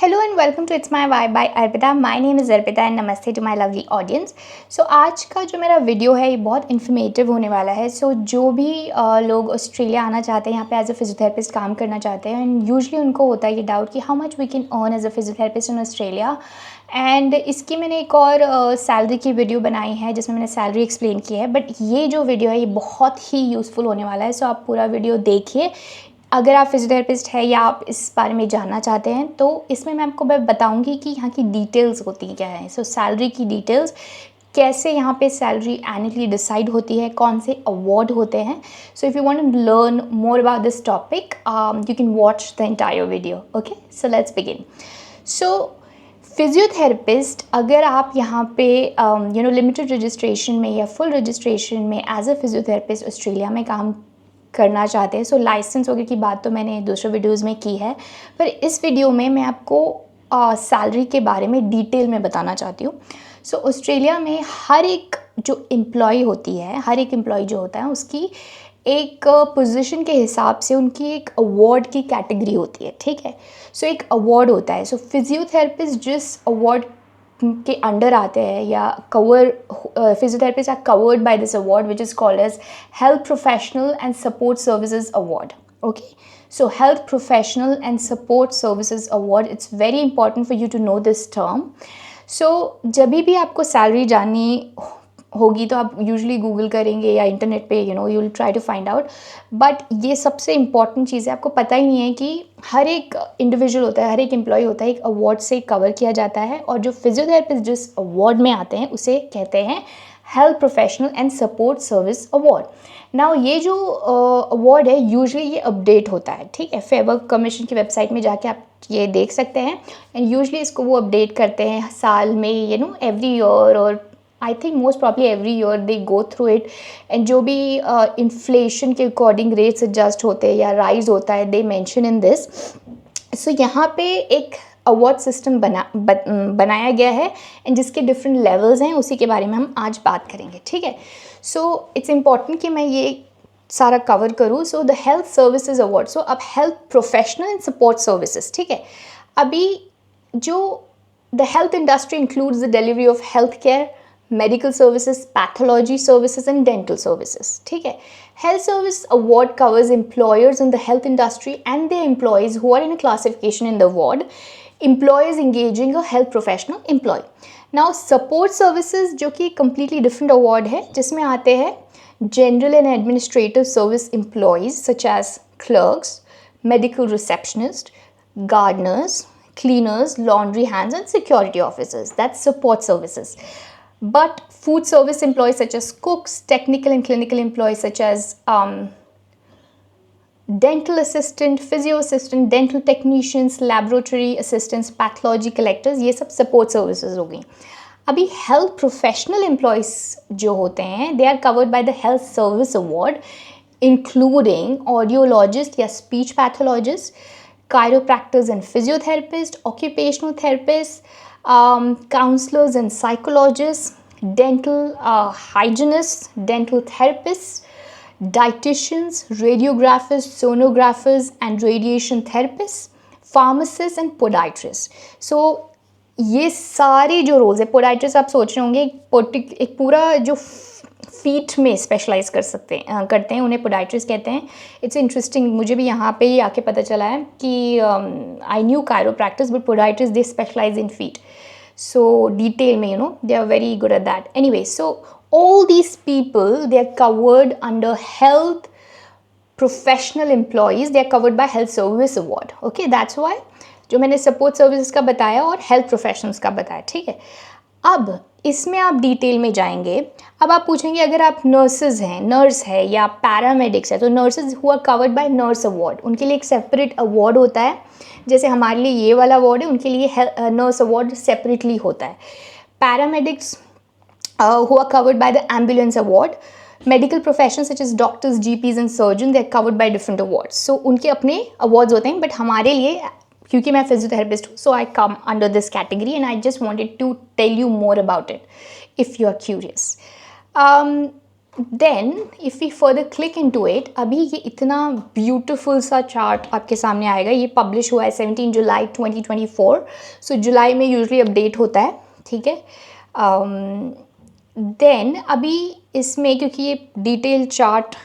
Hello and welcome to It's My Vibe by Arpita. My name is Arpita and namaste to my lovely audience. So आज का जो मेरा video है ये बहुत इन्फॉर्मेटिव होने वाला है. So जो भी लोग ऑस्ट्रेलिया आना चाहते हैं यहाँ पे एज अ फिजियोथेरेपिस्ट काम करना चाहते हैं एंड यूजली उनको होता है ये डाउट कि how much we can earn as a physiotherapist in Australia. And इसकी मैंने एक और सैलरी की वीडियो बनाई है जिसमें मैंने सैलरी एक्सप्लेन की है. बट ये जो वीडियो है ये बहुत ही यूज़फुल होने वाला है. सो आप पूरा वीडियो देखिए. अगर आप फिजियोथेरेपिस्ट है या आप इस बारे में जानना चाहते हैं तो इसमें मैं आपको बताऊंगी कि यहाँ की डिटेल्स होती क्या है. सो सैलरी की डिटेल्स, कैसे यहाँ पे सैलरी एनुअली डिसाइड होती है, कौन से अवार्ड होते हैं. So if you want to learn more about this topic you can watch the entire video. Okay, so let's begin. So physiotherapist, अगर आप यहाँ पे लिमिटेड रजिस्ट्रेशन में या फुल रजिस्ट्रेशन में एज अ फिजियोथेरेपिस्ट ऑस्ट्रेलिया में काम करना चाहते हैं, सो लाइसेंस वगैरह की बात तो मैंने दूसरे वीडियोज़ में की है, पर इस वीडियो में मैं आपको सैलरी के बारे में डिटेल में बताना चाहती हूँ. सो ऑस्ट्रेलिया में हर एक जो एम्प्लॉय होती है, हर एक एम्प्लॉय जो होता है उसकी एक पोजीशन के हिसाब से उनकी एक अवार्ड की कैटेगरी होती है. ठीक है, सो एक अवार्ड होता है. सो फिजियोथेरेपिस्ट जिस अवार्ड के अंडर आते हैं या cover, physiotherapist are covered by this award which is called as health professional and support services award. Okay, so health professional and support services award, it's very important for you to know this term. So जब भी आपको salary जाननी होगी तो आप usually Google करेंगे या internet पे you will try to find out. But ये सबसे इम्पॉर्टेंट चीज़ है, आपको पता ही नहीं है कि हर एक इंडिविजुअल होता है, हर एक एम्प्लॉय होता है, एक अवार्ड से कवर किया जाता है. और जो फिजियोथेरेपिस्ट जिस अवार्ड में आते हैं उसे कहते हैं health professional and support service award. Now ये जो अवार्ड है यूजुअली ये अपडेट होता है. ठीक है, फेयर वर्क कमीशन की वेबसाइट में जाके आप ये देख सकते हैं. एंड यूजुअली इसको वो अपडेट करते हैं साल में, एवरी ईयर, और I think most probably every year they go through it. And जो भी इन्फ्लेशन के अकॉर्डिंग रेट्स एडजस्ट होते हैं या राइज होता है, दे मेंशन इन दिस. सो यहाँ पे एक अवार्ड सिस्टम बनाया गया है एंड जिसके डिफरेंट लेवल्स हैं, उसी के बारे में हम आज बात करेंगे. ठीक है, सो इट्स इम्पॉर्टेंट कि मैं ये सारा कवर करूँ. So the health services award, so अब health professional and support services. ठीक है, अभी जो the health industry includes the delivery of health care, medical services, pathology services and dental services. ठीक है, health service award covers employers in the health industry and their employees who are in a classification in the award. Employees engaging a health professional employee. Now support services जो कि completely different award है, जिसमें आते हैं general and administrative service employees such as clerks, medical receptionists, gardeners, cleaners, laundry hands and security officers. That's support services. But food service employees such as cooks, technical and clinical employees such as dental assistant, physio assistant, dental technicians, laboratory assistants, pathology collectors, ये सब support services हो गई. अभी health professional employees जो होते हैं, they are covered by the health service award, including audiologists या speech pathologists, chiropractors and physiotherapists, occupational therapists, counselors and psychologists, dental hygienists, dental therapists, dietitians, radiographers, sonographers and radiation therapists, pharmacists and podiatrists. So ये सारे जो roles है, पोडाइट्रिस्ट आप सोच रहे होंगे एक पूरा जो फीट में स्पेशलाइज करते हैं उन्हें पोडाइट्रिस्ट कहते हैं. इट्स इंटरेस्टिंग, मुझे भी यहाँ पे ही आके पता चला है कि I knew chiropractic but podiatrist they specialise in feet. So detail में they are very good at that. Anyway, so all these people, they are covered under health professional employees, they are covered by health service award. Okay, that's why जो मैंने support services का बताया और health professionals का बताया. ठीक है, अब इसमें आप डिटेल में जाएंगे. अब आप पूछेंगे अगर आप नर्स है या पैरामेडिक्स है, तो nurses who are covered by nurse award, उनके लिए एक सेपरेट अवार्ड होता है. जैसे हमारे लिए ये वाला अवार्ड है, उनके लिए नर्स अवार्ड सेपरेटली होता है. Paramedics who are covered by the ambulance award. Medical professions such as doctors, GPs and surgeons, they are covered by different awards. So उनके अपने awards होते हैं, but हमारे लिए, क्योंकि मैं फिजियोथेरेपिस्ट हूँ, so I come under this category and I just wanted to tell you more about it if you are curious. Then if we further click into it, अभी ये इतना ब्यूटीफुल सा चार्ट आपके सामने आएगा। ये पब्लिश हुआ है 17 जुलाई 2024। सो जुलाई में यूजुअली अपडेट होता है, ठीक है। देन अभी इसमें, क्योंकि ये डिटेल चार्ट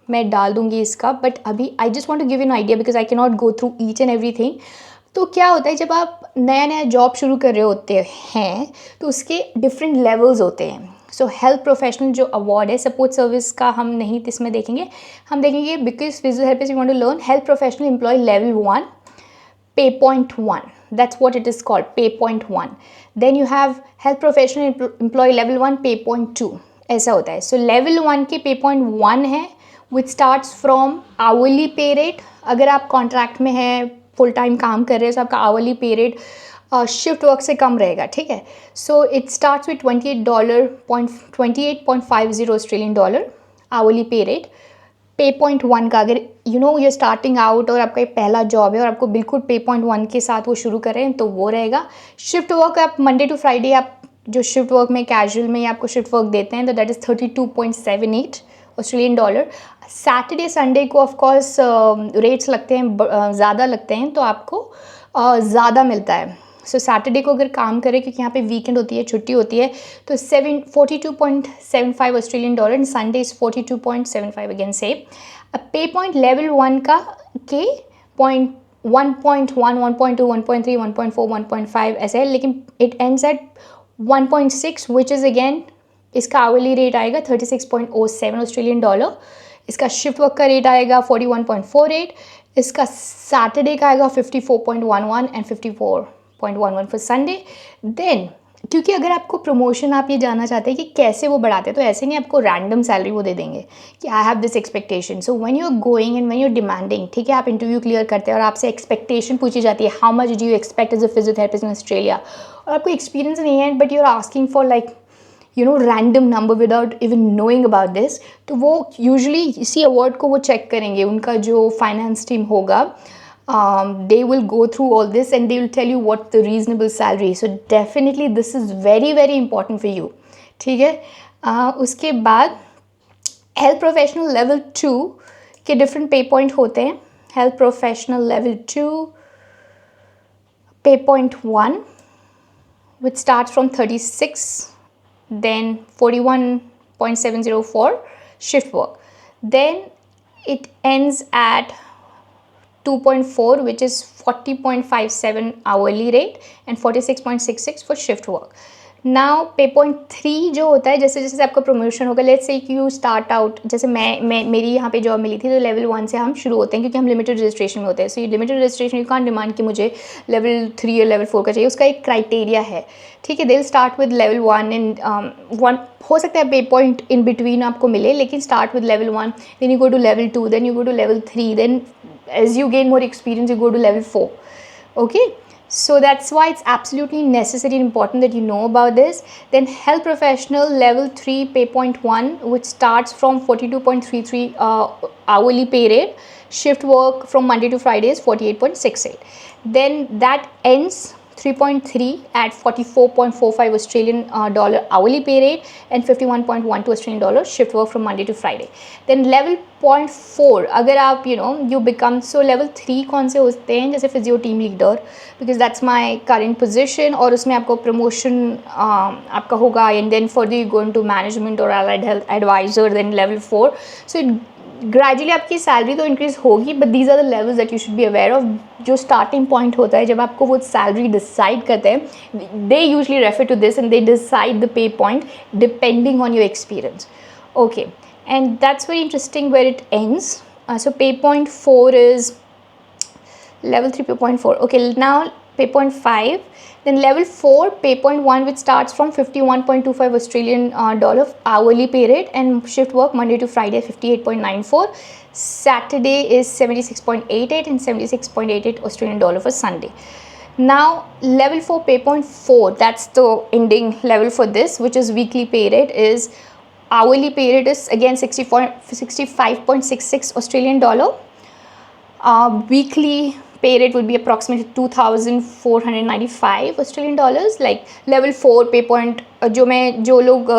मैं डाल दूंगी इसका, बट अभी I just want to give an idea because I can not go through each and everything. तो क्या होता है, जब आप नया नया जॉब शुरू कर रहे होते हैं तो उसके डिफरेंट लेवल्स होते हैं। सो हेल्थ प्रोफेशनल जो अवार्ड है, सपोर्ट सर्विस का हम नहीं इसमें देखेंगे, हम देखेंगे because physiotherapist you want to learn health professional employ level 1, pay point 1, that's what it is called, pay point 1. Then you have health professional employee level 1, pay point 2, ऐसा होता है। So level 1 के pay point 1 है which starts from hourly pay rate। अगर आप contract में हैं, full time काम कर रहे हैं, तो आपका hourly pay rate shift work से कम रहेगा, ठीक है। So it starts with $28.50 Australian dollar hourly पे रेट। पे पॉइंट 1 का, अगर यू स्टार्टिंग आउट और आपका पहला जॉब है और आपको बिल्कुल पे पॉइंट 1 के साथ वो शुरू कर रहे हैं, तो वो रहेगा। शिफ्ट वर्क आप मंडे टू फ्राइडे, आप जो शिफ्ट वर्क में कैजुअल में आपको शिफ्ट वर्क देते हैं, तो that is 32.78 Australian dollar. Saturday Sunday को ऑफकोर्स रेट्स लगते हैं, ज़्यादा लगते हैं, तो आपको ज़्यादा मिलता है। सो सैटरडे को अगर काम करें, क्योंकि यहाँ पे वीकेंड होती है, छुट्टी होती है, तो 42.75 Australian dollar and Sunday is 42.75 again से। पे पॉइंट लेवल 1 का के पॉइंट 1.1, 1.2, 1.3, 1.4, 1.5 ऐसे है, लेकिन it ends at 1.6 which is again, इसका आवरली रेट आएगा 36.07 ऑस्ट्रेलियन डॉलर। इसका शिफ्ट वर्क का रेट आएगा 41.48। इसका सैटरडे का आएगा 54.11 एंड 54.11 फॉर संडे। देन क्योंकि अगर आपको प्रमोशन, आप ये जानना चाहते हैं कि कैसे वो बढ़ाते हैं, तो ऐसे नहीं आपको रैंडम सैलरी वो दे देंगे कि I have this expectation. So when you are going and when you are demanding, ठीक है, आप इंटरव्यू क्लियर करते हैं और आपसे एक्सपेक्टेशन पूछी जाती है, how much do you expect as a physiotherapist in Australia, और आपको एक्सपीरियंस नहीं है but you are asking for like random number without even knowing about this, तो वो यूजुअली इसी अवार्ड को वो चेक करेंगे। उनका जो फाइनेंस टीम होगा, they will go through all this and they will tell you what the reasonable salary is. So definitely this is very very important for you, ठीक है। उसके बाद हेल्थ प्रोफेशनल लेवल 2 के different पे point होते हैं। Health professional level 2 पे point 1 which starts from 36, then 41.70 for shift work, then it ends at 2.4 which is 40.57 hourly rate and 46.66 for shift work. Now पे पॉइंट 3 जो होता है, जैसे जैसे आपका प्रमोशन होगा, let's say you start out, जैसे मैं मेरी यहाँ पे जॉब मिली थी, तो लेवल 1 से हम शुरू होते हैं क्योंकि हम लिमिटेड रजिस्ट्रेशन में होते हैं। सो ये limited registration, you can't demand कि मुझे लेवल 3 या लेवल 4 का चाहिए, उसका एक क्राइटेरिया है, ठीक है। They will start with level 1 and 1, हो सकता है पे पॉइंट इन बिटवीन आपको मिले, लेकिन start with level 1, then you go to level 2, then you go to level 3, then as you gain more experience you go to level 4. Okay, so that's why it's absolutely necessary and important that you know about this. Then health professional level 3 pay point 1 which starts from 42.33 hourly pay rate. Shift work from Monday to Friday is 48.68. Then that ends 3.3 at 44.45 Australian dollar hourly pay rate and 51.12 Australian dollar shift work from Monday to Friday. Then level point 4, अगर आप you become, so level 3 कौन से होते हैं, जैसे physio team leader, because that's my current position, और उसमें आपको प्रमोशन आपका होगा, and then further you go into management or allied health advisor, then level 4. So gradually आपकी सैलरी तो इंक्रीज होगी, but these are the levels that you should be aware of. जो starting point होता है जब आपको वो सैलरी डिसाइड करते हैं, they usually refer to this and they decide the pay point depending on your experience. Okay, and that's very interesting where it ends. So pay point 4 is level 3 pay point 4. Okay, now pay point 5, then level 4 pay point 1 which starts from 51.25 Australian dollar hourly pay rate and shift work Monday to Friday 58.94, Saturday is 76.88 and 76.88 Australian dollar for Sunday. Now level 4 pay point 4, that's the ending level for this, which is weekly pay rate, is hourly pay rate is again 65.66 Australian dollar. Weekly pay rate would be approximately $2,495 Australian dollars. Like level 4 पे point जो लोग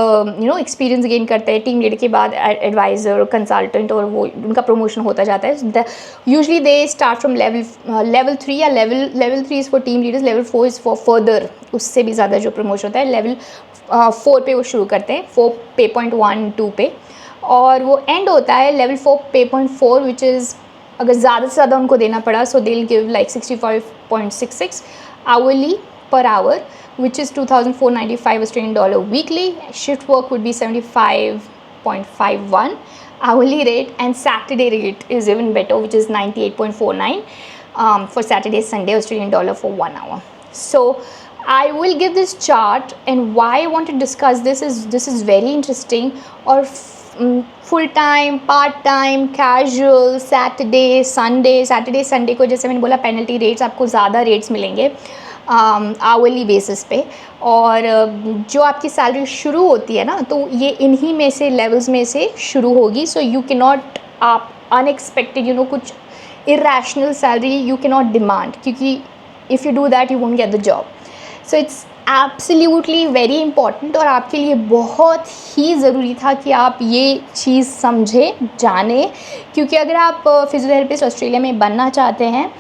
experience gain करते हैं team leader के बाद adviser और consultant, और वो उनका प्रमोशन होता जाता है. Usually they start from level 3 या level 3 is for team leaders, level 4 is for further, उससे भी ज़्यादा जो प्रमोशन होता है लेवल 4 पे वो शुरू करते हैं, 4 पे पॉइंट 1 2 पे, और वो एंड होता है लेवल 4 पे पॉइंट 4, विच इज़ अगर ज़्यादा से ज़्यादा उनको देना पड़ा so they will give like 65.66 hourly per hour, which is $2,495 Australian dollar weekly. Shift work would be 75.51 hourly rate, and Saturday rate is even better, which is 98.49 for Saturday Sunday Australian dollar for 1 hour. So I will give this chart, and why I want to discuss this is very interesting. Or full time, part time, casual, Saturday Sunday को जैसे मैंने बोला penalty rates, आपको ज़्यादा rates मिलेंगे hourly basis पे, और जो आपकी सैलरी शुरू होती है ना, तो ये इन्हीं में से लेवल्स में से शुरू होगी. सो यू कैन नॉट, आप अनएक्सपेक्टेड कुछ irrational salary you can not demand, क्योंकि if you do that you won't get the job. So it's absolutely very important, और आपके लिए बहुत ही ज़रूरी था कि आप ये चीज़ समझें, जानें, क्योंकि अगर आप फिजियोथेरेपिस्ट ऑस्ट्रेलिया में बनना चाहते हैं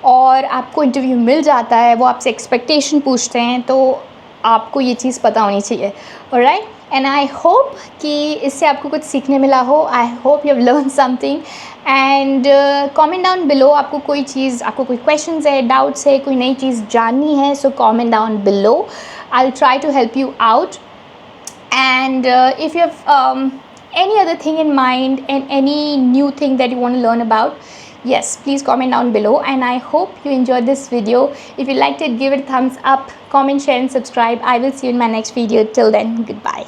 और आपको इंटरव्यू मिल जाता है, वो आपसे एक्सपेक्टेशन पूछते हैं, तो आपको ये चीज़ पता होनी चाहिए. ऑलराइट, एंड आई होप कि इससे आपको कुछ सीखने मिला हो. I hope you have learn something, and comment down below. आपको कोई क्वेश्चंस है, डाउट्स है, कोई नई चीज़ जाननी है, so comment down below. I will try to help you out. And if you have any other thing in mind and any new thing that you want to learn about, yes, please comment down below. And I hope you enjoyed this video. If you liked it, give it a thumbs up, comment, share and subscribe. I will see you in my next video. Till then, goodbye.